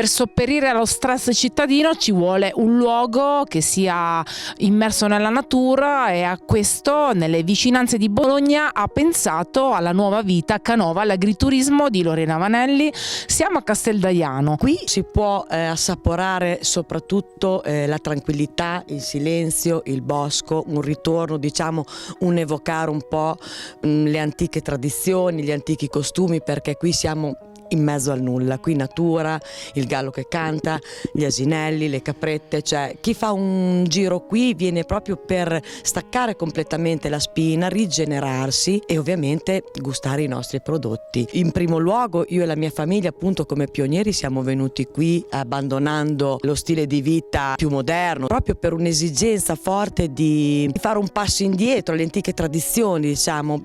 Per sopperire allo stress cittadino ci vuole un luogo che sia immerso nella natura, e a questo, nelle vicinanze di Bologna, ha pensato alla nuova vita Canova, l'agriturismo di Lorena Vanelli. Siamo a Casteldaiano. Qui si può assaporare soprattutto la tranquillità, il silenzio, il bosco, un ritorno, diciamo, un evocare un po' le antiche tradizioni, gli antichi costumi, perché qui siamo in mezzo al nulla, qui natura, il gallo che canta, gli asinelli, le caprette, cioè chi fa un giro qui viene proprio per staccare completamente la spina, rigenerarsi e ovviamente gustare i nostri prodotti. In primo luogo io e la mia famiglia, appunto, come pionieri siamo venuti qui abbandonando lo stile di vita più moderno, proprio per un'esigenza forte di fare un passo indietro alle antiche tradizioni, diciamo,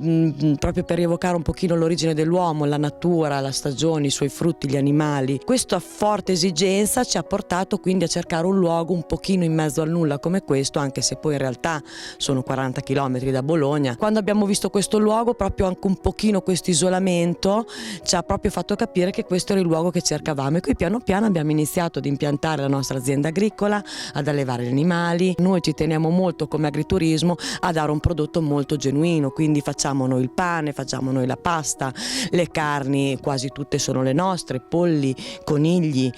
proprio per rievocare un pochino l'origine dell'uomo, la natura, la stagione, i suoi frutti, gli animali. Questa forte esigenza ci ha portato quindi a cercare un luogo un pochino in mezzo al nulla come questo, anche se poi in realtà sono 40 chilometri da Bologna. Quando abbiamo visto questo luogo, proprio anche un pochino questo isolamento ci ha proprio fatto capire che questo era il luogo che cercavamo, e qui piano piano abbiamo iniziato ad impiantare la nostra azienda agricola, ad allevare gli animali. Noi ci teniamo molto come agriturismo a dare un prodotto molto genuino, quindi facciamo noi il pane, facciamo noi la pasta, le carni quasi tutte sono le nostre, polli, conigli.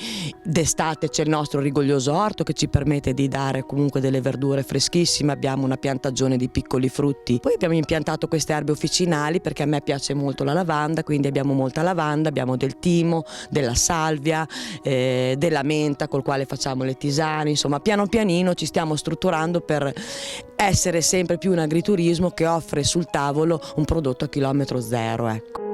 D'estate c'è il nostro rigoglioso orto che ci permette di dare comunque delle verdure freschissime, abbiamo una piantagione di piccoli frutti. Poi abbiamo impiantato queste erbe officinali perché a me piace molto la lavanda, quindi abbiamo molta lavanda, abbiamo del timo, della salvia, della menta col quale facciamo le tisane. Insomma, piano pianino ci stiamo strutturando per essere sempre più un agriturismo che offre sul tavolo un prodotto a chilometro zero, ecco.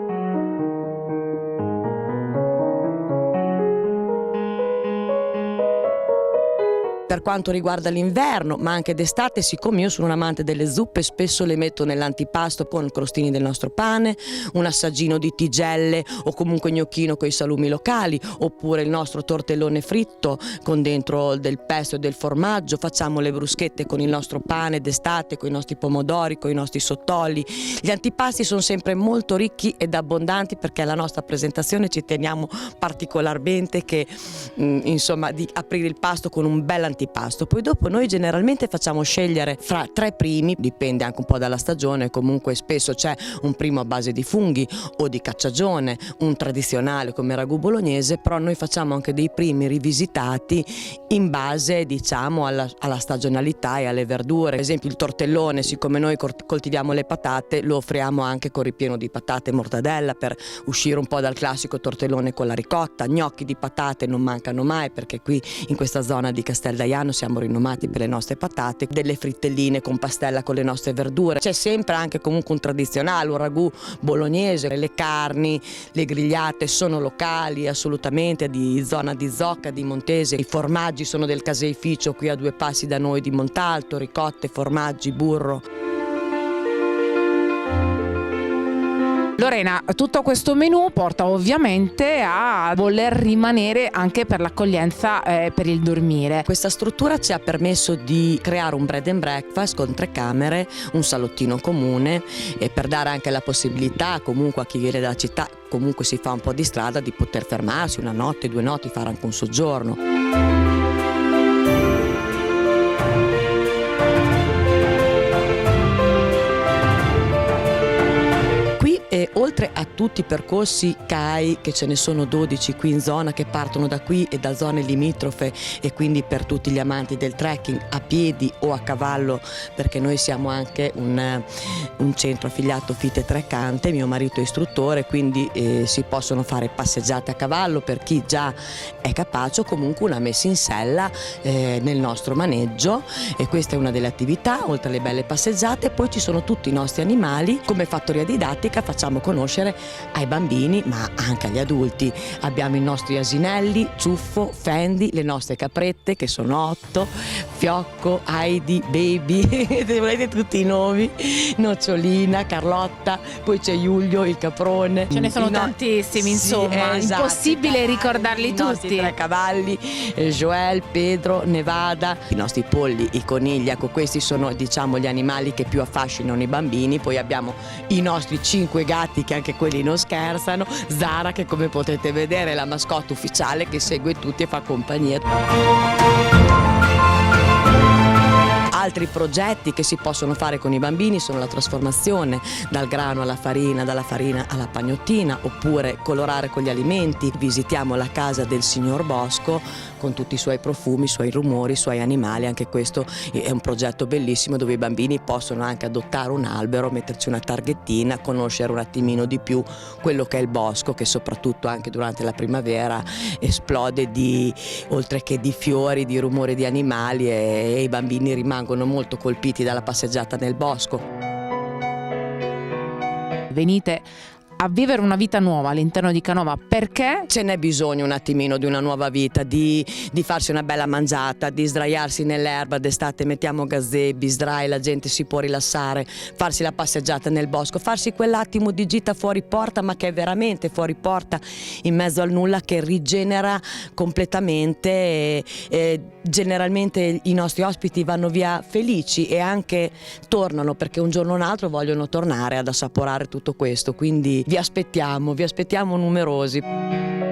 Per quanto riguarda l'inverno, ma anche d'estate, siccome io sono un amante delle zuppe, spesso le metto nell'antipasto con crostini del nostro pane, un assaggino di tigelle o comunque gnocchino con i salumi locali, oppure il nostro tortellone fritto con dentro del pesto e del formaggio. Facciamo le bruschette con il nostro pane d'estate, con i nostri pomodori, con i nostri sottoli. Gli antipasti sono sempre molto ricchi ed abbondanti perché alla nostra presentazione ci teniamo particolarmente che insomma, di aprire il pasto con un bel antipasto. Poi dopo noi generalmente facciamo scegliere fra 3 primi, dipende anche un po' dalla stagione, comunque spesso c'è un primo a base di funghi o di cacciagione, un tradizionale come ragù bolognese, però noi facciamo anche dei primi rivisitati in base, diciamo, alla stagionalità e alle verdure. Ad esempio il tortellone, siccome noi coltiviamo le patate, lo offriamo anche con ripieno di patate e mortadella per uscire un po' dal classico tortellone con la ricotta. Gnocchi di patate non mancano mai perché qui in questa zona di Casteldaiano siamo rinomati per le nostre patate, delle frittelline con pastella con le nostre verdure. C'è sempre anche comunque un tradizionale, un ragù bolognese, le carni, le grigliate sono locali assolutamente, di zona di Zocca, di Montese. I formaggi sono del caseificio qui a 2 passi da noi di Montalto, ricotte, formaggi, burro. Lorena, tutto questo menù porta ovviamente a voler rimanere anche per l'accoglienza, per il dormire. Questa struttura ci ha permesso di creare un bread and breakfast con 3 camere, un salottino comune, e per dare anche la possibilità comunque a chi viene dalla città, comunque si fa un po' di strada, di poter fermarsi una notte, 2 notti, fare anche un soggiorno. E oltre a tutti i percorsi CAI, che ce ne sono 12 qui in zona, che partono da qui e da zone limitrofe, e quindi per tutti gli amanti del trekking a piedi o a cavallo, perché noi siamo anche un centro affiliato Fite Trecante, mio marito è istruttore, quindi si possono fare passeggiate a cavallo per chi già è capace, o comunque una messa in sella nel nostro maneggio, e questa è una delle attività. Oltre alle belle passeggiate poi ci sono tutti i nostri animali. Come fattoria didattica facciamo conoscere ai bambini ma anche agli adulti. Abbiamo i nostri asinelli, Ciuffo, Fendi, le nostre caprette che sono 8, Fiocco, Heidi, Baby, volete tutti i nomi, Nocciolina, Carlotta, poi c'è Giulio, il caprone. Ce ne sono tantissimi, insomma, esatto. Impossibile ricordarli I tutti. nostri 3 cavalli, Joel, Pedro, Nevada, i nostri polli, i conigli. Ecco, questi sono, diciamo, gli animali che più affascinano i bambini. Poi abbiamo i nostri 5 gatti gatti, che anche quelli non scherzano, Zara, che come potete vedere è la mascotte ufficiale che segue tutti e fa compagnia. Altri progetti che si possono fare con i bambini sono la trasformazione dal grano alla farina, dalla farina alla pagnottina, oppure colorare con gli alimenti. Visitiamo la casa del signor Bosco con tutti i suoi profumi, i suoi rumori, i suoi animali. Anche questo è un progetto bellissimo dove i bambini possono anche adottare un albero, metterci una targhettina, conoscere un attimino di più quello che è il bosco, che soprattutto anche durante la primavera esplode oltre che di fiori, di rumori di animali, e i bambini rimangono molto colpiti dalla passeggiata nel bosco. Venite a vivere una vita nuova all'interno di Canova perché Ce n'è bisogno un attimino di una nuova vita, di farsi una bella mangiata, di sdraiarsi nell'erba d'estate, mettiamo gazebo, sdrai, la gente si può rilassare, farsi la passeggiata nel bosco, farsi quell'attimo di gita fuori porta, ma che è veramente fuori porta, in mezzo al nulla, che rigenera completamente. Generalmente i nostri ospiti vanno via felici e anche tornano, perché un giorno o un altro vogliono tornare ad assaporare tutto questo, quindi vi aspettiamo numerosi.